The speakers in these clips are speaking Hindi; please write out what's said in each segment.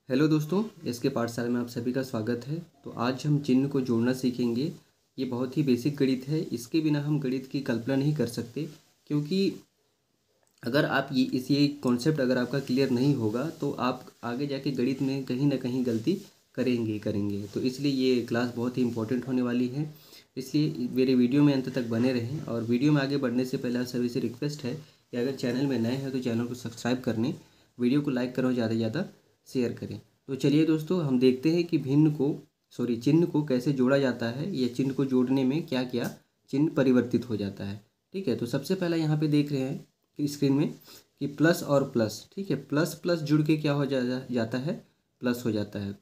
हेलो दोस्तों, इसके पाठशाला में आप सभी का स्वागत है। तो आज हम चिन्ह को जोड़ना सीखेंगे। ये बहुत ही बेसिक गणित है। इसके बिना हम गणित की कल्पना नहीं कर सकते, क्योंकि अगर आप ये कॉन्सेप्ट अगर आपका क्लियर नहीं होगा तो आप आगे जाके गणित में कहीं ना कहीं गलती करेंगे। तो इसलिए ये क्लास बहुत ही इंपॉर्टेंट होने वाली है। इसलिए मेरे वीडियो में अंत तक बने रहें। और वीडियो में आगे बढ़ने से पहले आप सभी से रिक्वेस्ट है कि अगर चैनल में नए हैं तो चैनल को सब्सक्राइब करने, वीडियो को लाइक करो, ज़्यादा से ज़्यादा शेयर करें। तो चलिए दोस्तों, हम देखते हैं कि चिन्ह को कैसे जोड़ा जाता है, या चिन्ह को जोड़ने में क्या क्या चिन्ह परिवर्तित हो जाता है। ठीक है, तो सबसे पहला यहाँ पे देख रहे हैं कि स्क्रीन में कि प्लस और प्लस। ठीक है, प्लस प्लस जुड़ के क्या हो जाता है, प्लस हो जाता है।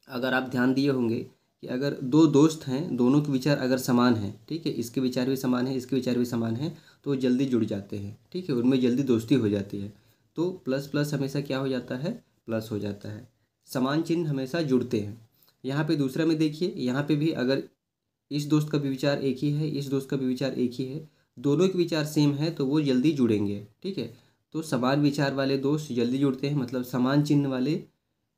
अगर आप ध्यान दिए होंगे कि अगर दो दोस्त हैं, दोनों के विचार अगर समान हैं, ठीक है, इसके विचार भी समान है, इसके विचार भी समान हैं, तो वो जल्दी जुड़ जाते हैं। ठीक है, उनमें जल्दी दोस्ती हो जाती है। तो प्लस प्लस हमेशा क्या हो जाता है, प्लस हो जाता है। समान चिन्ह हमेशा जुड़ते हैं। यहाँ पे दूसरा में देखिए, यहाँ पे भी अगर इस दोस्त का भी विचार एक ही है, इस दोस्त का भी विचार एक ही है, दोनों के विचार सेम है, तो वो जल्दी जुड़ेंगे। ठीक है, तो समान विचार वाले दोस्त जल्दी जुड़ते हैं, मतलब समान चिन्ह वाले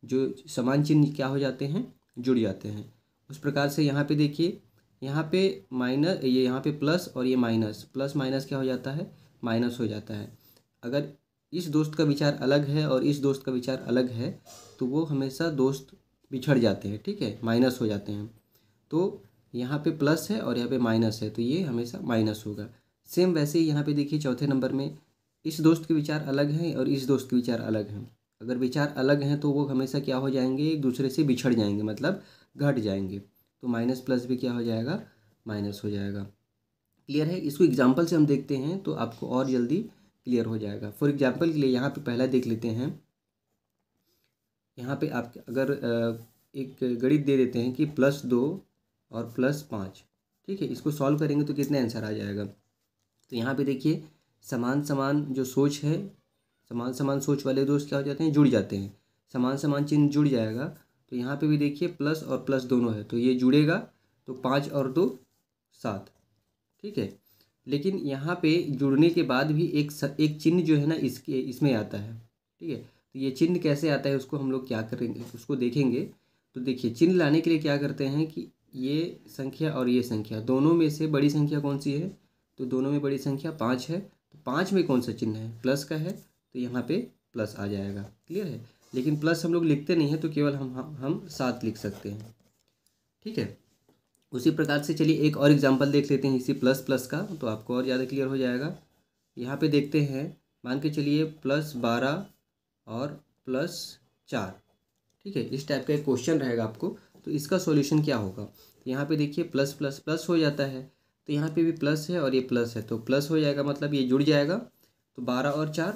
जो समान चिन्ह क्या हो जाते हैं, जुड़ जाते हैं। उस प्रकार से यहाँ पे देखिए, यहाँ पे माइनस, ये यहाँ पे प्लस और ये माइनस, प्लस माइनस क्या हो जाता है, माइनस हो जाता है। अगर इस दोस्त का विचार अलग है और इस दोस्त का विचार अलग है, तो वो हमेशा दोस्त बिछड़ जाते हैं। ठीक है, माइनस हो जाते हैं। तो यहाँ पे प्लस है और यहाँ पे माइनस है, तो ये हमेशा माइनस होगा। सेम वैसे ही यहाँ पे देखिए चौथे नंबर में, इस दोस्त के विचार अलग हैं और इस दोस्त के विचार अलग हैं। अगर विचार अलग हैं तो वो हमेशा क्या हो जाएंगे, एक दूसरे से बिछड़ जाएंगे, मतलब घट जाएंगे। तो माइनस प्लस भी क्या हो जाएगा, माइनस हो जाएगा। क्लियर है? इसको एग्जाम्पल से हम देखते हैं तो आपको और जल्दी क्लियर हो जाएगा। फॉर एग्जाम्पल के लिए यहाँ पे पहला देख लेते हैं। यहाँ पे आप अगर एक गणित दे देते हैं कि +2 और +5, ठीक है, इसको सॉल्व करेंगे तो कितने आंसर आ जाएगा। तो यहाँ पे देखिए, समान समान जो सोच है, समान समान सोच वाले दोस्त क्या हो जाते हैं, जुड़ जाते हैं। समान समान चिन्ह जुड़ जाएगा। तो यहाँ पे भी देखिए प्लस और प्लस दोनों है, तो ये जुड़ेगा। तो 5 और 2 7। ठीक है, लेकिन यहाँ पे जुड़ने के बाद भी एक चिन्ह जो है ना, इसमें आता है। ठीक है, तो ये चिन्ह कैसे आता है उसको हम लोग क्या करेंगे, उसको देखेंगे। तो देखिए, चिन्ह लाने के लिए क्या करते हैं कि ये संख्या और ये संख्या, दोनों में से बड़ी संख्या कौन सी है, तो दोनों में बड़ी संख्या 5 है। तो 5 में कौन सा चिन्ह है, प्लस का है, तो यहाँ पे प्लस आ जाएगा। क्लियर है? लेकिन प्लस हम लोग लिखते नहीं हैं, तो केवल हम 7 लिख सकते हैं। ठीक है, उसी प्रकार से चलिए एक और एग्जांपल देख लेते हैं इसी प्लस प्लस का, तो आपको और ज़्यादा क्लियर हो जाएगा। यहाँ पे देखते हैं, मान के चलिए +12 और +4। ठीक है, इस टाइप का एक क्वेश्चन रहेगा आपको। तो इसका सॉल्यूशन क्या होगा, तो यहाँ पे देखिए प्लस प्लस प्लस हो जाता है, तो यहाँ पे भी प्लस है और ये प्लस है, तो प्लस हो जाएगा, मतलब ये जुड़ जाएगा। तो 12 और 4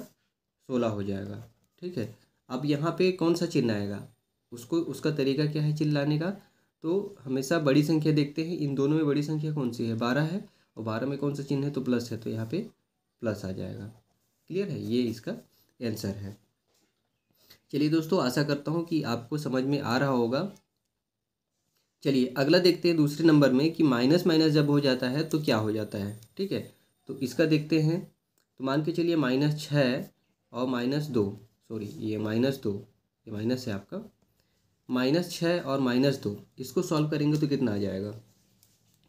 16 हो जाएगा। ठीक है, अब यहाँ पे कौन सा चिन्ह आएगा, उसका तरीका क्या है चिन्ह लाने का। तो हमेशा बड़ी संख्या देखते हैं, इन दोनों में बड़ी संख्या कौन सी है, 12 है, और 12 में कौन सा चिन्ह है, तो प्लस है, तो यहाँ पे प्लस आ जाएगा। क्लियर है? ये इसका आंसर है। चलिए दोस्तों, आशा करता हूँ कि आपको समझ में आ रहा होगा। चलिए अगला देखते हैं दूसरे नंबर में कि माइनस माइनस जब हो जाता है तो क्या हो जाता है। ठीक है, तो इसका देखते हैं। तो मान के चलिए -6 और -2, सॉरी ये -2, ये माइनस है आपका, -6 और -2, इसको सॉल्व करेंगे तो कितना आ जाएगा।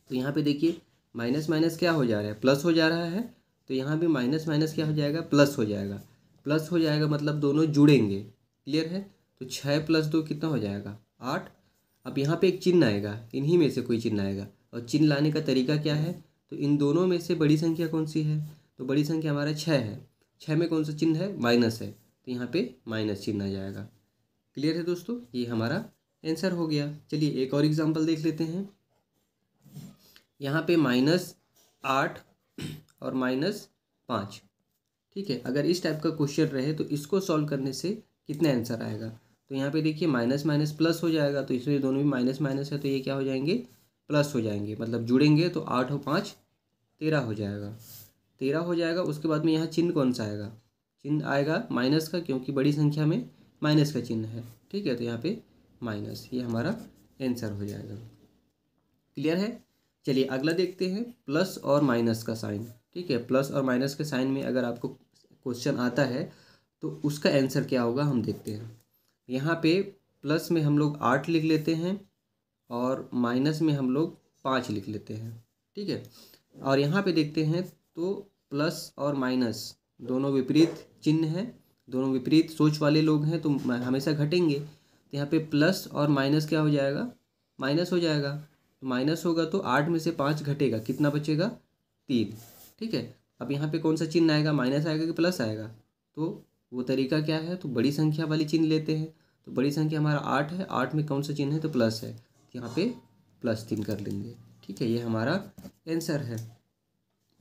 तो यहाँ पे देखिए, माइनस माइनस क्या हो जा रहा है, प्लस हो जा रहा है। तो यहाँ भी माइनस माइनस क्या हो जाएगा, प्लस हो जाएगा। प्लस हो जाएगा मतलब दोनों जुड़ेंगे। क्लियर है? तो 6 + 2 कितना हो जाएगा, 8। अब यहाँ पे एक चिन्ह आएगा, इन्हीं में से कोई चिन्ह आएगा, और चिन्ह लाने का तरीका क्या है, तो इन दोनों में से बड़ी संख्या कौन सी है, तो बड़ी संख्या हमारा 6 है। 6 में कौन सा चिन्ह है, माइनस है, तो यहाँ पे माइनस चिन्ह आ जाएगा। क्लियर है दोस्तों? ये हमारा आंसर हो गया। चलिए एक और एग्जाम्पल देख लेते हैं। यहाँ पे -8 और -5। ठीक है, अगर इस टाइप का क्वेश्चन रहे तो इसको सॉल्व करने से कितने आंसर आएगा। तो यहाँ पे देखिए, माइनस माइनस प्लस हो जाएगा, तो इसमें दोनों भी माइनस माइनस है, तो ये क्या हो जाएंगे, प्लस हो जाएंगे, मतलब जुड़ेंगे। तो 8 और 5 13 हो जाएगा, 13 हो जाएगा। उसके बाद में यहाँ चिन्ह कौन सा आएगा, चिन्ह आएगा माइनस का, क्योंकि बड़ी संख्या में माइनस का चिन्ह है। ठीक है, तो यहाँ पे माइनस, ये हमारा आंसर हो जाएगा। क्लियर है? चलिए अगला देखते हैं, प्लस और माइनस का साइन। ठीक है, प्लस और माइनस के साइन में अगर आपको क्वेश्चन आता है तो उसका आंसर क्या होगा हम देखते हैं। यहाँ पे प्लस में हम लोग 8 लिख लेते हैं और माइनस में हम लोग 5 लिख लेते हैं, ठीक है। और यहाँ पे देखते हैं तो प्लस और माइनस दोनों विपरीत चिन्ह हैं, दोनों विपरीत सोच वाले लोग हैं, तो हमेशा घटेंगे। तो यहाँ पे प्लस और माइनस क्या हो जाएगा, माइनस हो जाएगा। तो माइनस होगा तो 8 में से 5 घटेगा, कितना बचेगा, 3, ठीक है। अब यहाँ पे कौन सा चिन्ह आएगा, माइनस आएगा कि प्लस आएगा, तो वो तरीका क्या है, तो बड़ी संख्या वाली चिन्ह लेते हैं। तो बड़ी संख्या हमारा 8 है, 8 में कौन सा चिन्ह है, तो प्लस है, तो यहाँ पे +3 कर लेंगे, ठीक है। ये हमारा आंसर है।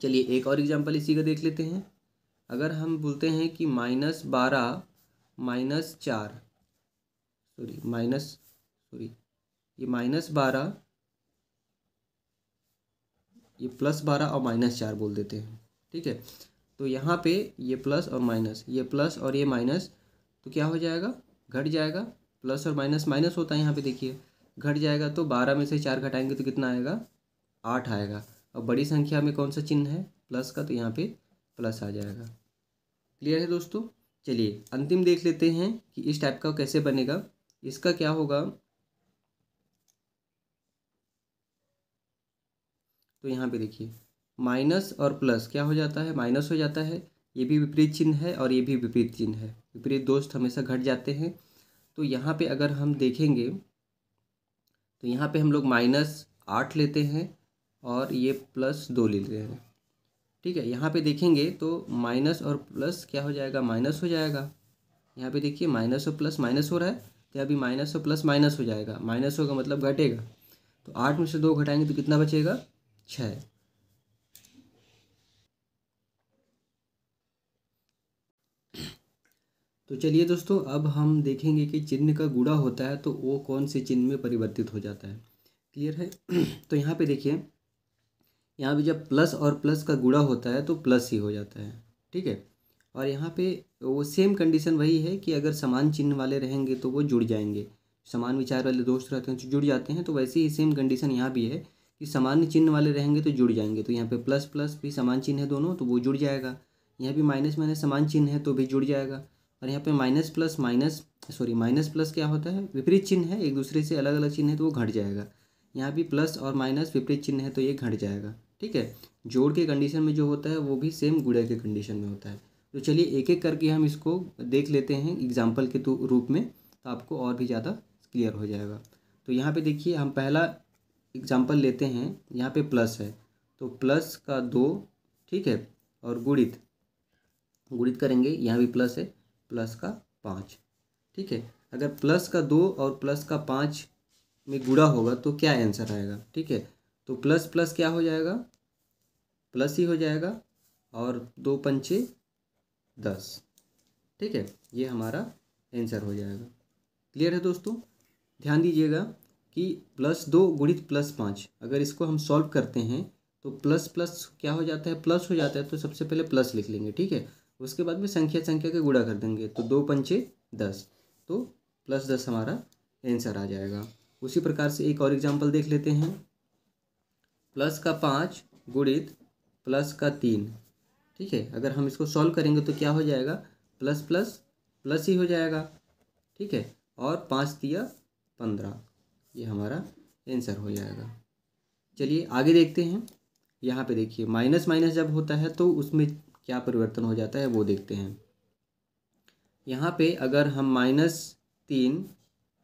चलिए एक और एग्जांपल इसी का देख लेते हैं। अगर हम बोलते हैं कि -12 -4 सॉरी ये -12, ये +12 और -4 बोल देते हैं, ठीक है। तो यहाँ पे ये प्लस और माइनस, ये प्लस और ये माइनस, तो क्या हो जाएगा, घट जाएगा। प्लस और माइनस माइनस होता है, यहाँ पे देखिए घट जाएगा। तो 12 में से 4 घटाएंगे तो कितना आएगा, 8 आएगा। और बड़ी संख्या में कौन सा चिन्ह है, प्लस का, तो यहाँ पे प्लस आ जाएगा। क्लियर है दोस्तों। चलिए अंतिम देख लेते हैं कि इस टाइप का कैसे बनेगा। इसका क्या होगा, तो यहाँ पे देखिए माइनस और प्लस क्या हो जाता है, माइनस हो जाता है। ये भी विपरीत चिन्ह है और ये भी विपरीत चिन्ह है, विपरीत दोस्त हमेशा घट जाते हैं। तो यहाँ पे अगर हम देखेंगे तो यहाँ पे हम लोग -8 लेते हैं और ये +2 ले रहे हैं, ठीक है। यहाँ पे देखेंगे तो माइनस और प्लस क्या हो जाएगा, माइनस हो जाएगा। यहाँ पे देखिए माइनस और प्लस माइनस हो रहा है, तो अभी माइनस और प्लस माइनस हो जाएगा, माइनस होगा मतलब घटेगा। तो 8 में से 2 घटाएंगे तो कितना बचेगा, 6। तो चलिए दोस्तों अब हम देखेंगे कि चिन्ह का गुणा होता है तो वो कौन से चिन्ह में परिवर्तित हो जाता है। क्लियर है। तो यहाँ पे देखिए, यहाँ पे जब प्लस और प्लस का गुणा होता है तो प्लस ही हो जाता है, ठीक है। और यहाँ पे वो सेम कंडीशन वही है कि अगर समान चिन्ह वाले रहेंगे तो वो जुड़ जाएंगे, समान विचार वाले दोस्त रहते हैं तो जुड़ जाते हैं। तो वैसे ही सेम कंडीशन यहाँ भी है कि समान चिन्ह वाले रहेंगे तो जुड़ जाएंगे। तो यहाँ पे प्लस प्लस भी समान चिन्ह है दोनों, तो वो जुड़ जाएगा। यहाँ भी माइनस माइनस समान चिन्ह है तो भी जुड़ जाएगा। और यहाँ पे माइनस प्लस क्या होता है, विपरीत चिन्ह है, एक दूसरे से अलग अलग चिन्ह है तो वो घट जाएगा। यहाँ भी प्लस और माइनस विपरीत चिन्ह है तो ये घट जाएगा, ठीक है। जोड़ के कंडीशन में जो होता है वो भी सेम गुणा के कंडीशन में होता है। तो चलिए एक एक करके हम इसको देख लेते हैं एग्जाम्पल के रूप में, तो आपको और भी ज़्यादा क्लियर हो जाएगा। तो यहाँ पे देखिए हम पहला एग्जाम्पल लेते हैं, यहाँ पे प्लस है तो प्लस का 2, ठीक है, और गुणित करेंगे, यहाँ भी प्लस है, प्लस का 5, ठीक है। अगर प्लस का 2 और प्लस का 5 में गुणा होगा तो क्या आंसर आएगा, ठीक है। तो प्लस प्लस क्या हो जाएगा, प्लस ही हो जाएगा, और 2 पंचे 10, ठीक है। ये हमारा आंसर हो जाएगा। क्लियर है दोस्तों। ध्यान दीजिएगा कि +2 गुणित +5, अगर इसको हम सॉल्व करते हैं तो प्लस प्लस क्या हो जाता है, प्लस हो जाता है। तो सबसे पहले प्लस लिख लेंगे, ठीक है। उसके बाद में संख्या के गुणा कर देंगे, तो 2 पंचे 10, तो +10 हमारा आंसर आ जाएगा। उसी प्रकार से एक और एग्जांपल देख लेते हैं। प्लस का 5 गुणित प्लस का 3, ठीक है। अगर हम इसको सॉल्व करेंगे तो क्या हो जाएगा, प्लस प्लस प्लस ही हो जाएगा, ठीक है। और 5 तिया 15, ये हमारा आंसर हो जाएगा। चलिए आगे देखते हैं। यहाँ पे देखिए माइनस माइनस जब होता है तो उसमें क्या परिवर्तन हो जाता है वो देखते हैं। यहाँ पे अगर हम -3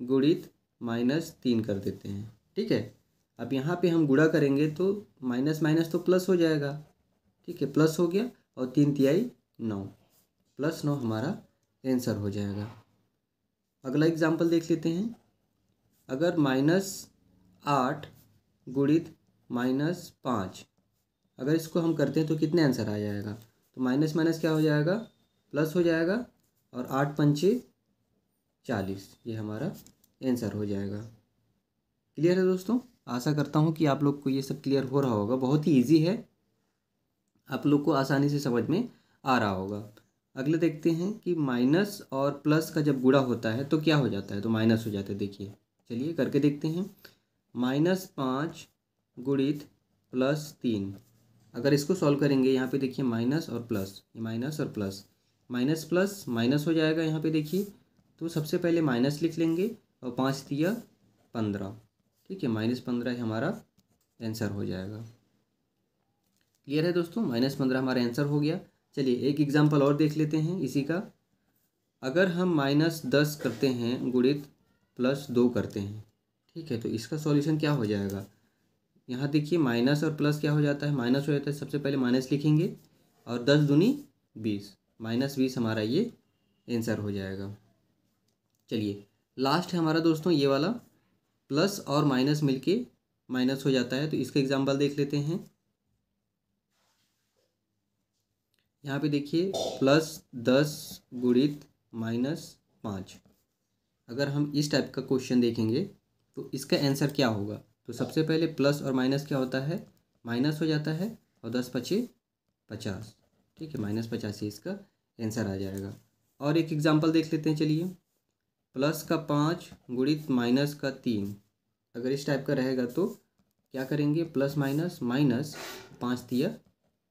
गुणित -3 कर देते हैं, ठीक है। अब यहाँ पे हम गुणा करेंगे तो माइनस माइनस तो प्लस हो जाएगा, ठीक है, प्लस हो गया, और 3 तिहाई 9, +9 हमारा आंसर हो जाएगा। अगला एग्जाम्पल देख लेते हैं। अगर -8 गुणित -5, अगर इसको हम करते हैं तो कितने आंसर आ जाएगा, तो माइनस माइनस क्या हो जाएगा, प्लस हो जाएगा, और 8 पंचे 40, ये हमारा आंसर हो जाएगा। क्लियर है दोस्तों। आशा करता हूँ कि आप लोग को ये सब क्लियर हो रहा होगा, बहुत ही ईजी है, आप लोग को आसानी से समझ में आ रहा होगा। अगले देखते हैं कि माइनस और प्लस का जब गुणा होता है तो क्या हो जाता है, तो माइनस हो जाता है। देखिए चलिए करके देखते हैं। -5 गुणित +3, अगर इसको सॉल्व करेंगे, यहाँ पे देखिए माइनस और प्लस, ये माइनस और प्लस, माइनस प्लस माइनस हो जाएगा यहाँ पे देखिए, तो सबसे पहले माइनस लिख लेंगे और 5 तिया 15, ठीक है, -15 ही हमारा आंसर हो जाएगा। क्लियर है दोस्तों, -15 हमारा आंसर हो गया। चलिए एक एग्जांपल और देख लेते हैं इसी का। अगर हम -10 करते हैं गुणित +2 करते हैं, ठीक है, तो इसका सॉल्यूशन क्या हो जाएगा। यहाँ देखिए माइनस और प्लस क्या हो जाता है, माइनस हो जाता है, सबसे पहले माइनस लिखेंगे और 10 दूनी 20, -20 हमारा ये आंसर हो जाएगा। चलिए लास्ट है हमारा दोस्तों ये वाला, प्लस और माइनस मिलके माइनस हो जाता है, तो इसका एग्जांपल देख लेते हैं। यहाँ पे देखिए +10 गुणित -5, अगर हम इस टाइप का क्वेश्चन देखेंगे तो इसका आंसर क्या होगा। तो सबसे पहले प्लस और माइनस क्या होता है, माइनस हो जाता है, और 10 पचे 50, ठीक है, -85 इसका आंसर आ जाएगा। और एक एग्जांपल देख लेते हैं, चलिए +5 गुणित -3, अगर इस टाइप का रहेगा तो क्या करेंगे, प्लस माइनस माइनस 5 तिया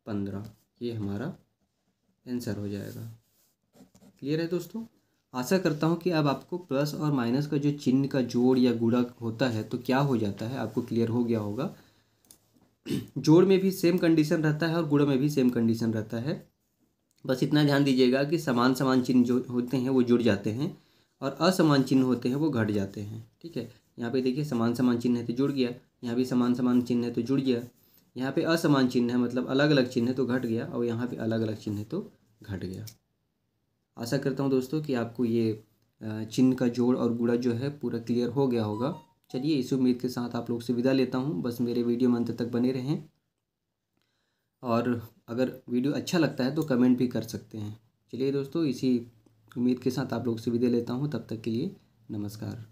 15, ये हमारा आंसर हो जाएगा। क्लियर है दोस्तों, आशा करता हूँ कि अब आपको प्लस और माइनस का जो चिन्ह का जोड़ या गुणा होता है तो क्या हो जाता है आपको क्लियर हो गया होगा। जोड़ में भी सेम कंडीशन रहता है और गुणा में भी सेम कंडीशन रहता है। बस इतना ध्यान दीजिएगा कि समान समान चिन्ह जो होते हैं वो जुड़ जाते हैं और असमान चिन्ह होते हैं वो घट जाते हैं, ठीक है। यहाँ पे देखिए समान समान चिन्ह है तो जुड़ गया, यहाँ भी समान समान चिन्ह है तो जुड़ गया, यहाँ पे असमान चिन्ह है मतलब अलग अलग चिन्ह है तो घट गया, और यहाँ पे अलग अलग चिन्ह है तो घट गया। आशा करता हूँ दोस्तों कि आपको ये चिन्ह का जोड़ और गुणा जो है पूरा क्लियर हो गया होगा। चलिए इस उम्मीद के साथ आप लोग से विदा लेता हूँ, बस मेरे वीडियो में अंत तक बने रहें, और अगर वीडियो अच्छा लगता है तो कमेंट भी कर सकते हैं। चलिए दोस्तों इसी उम्मीद के साथ आप लोग से विदा लेता हूँ, तब तक के लिए नमस्कार।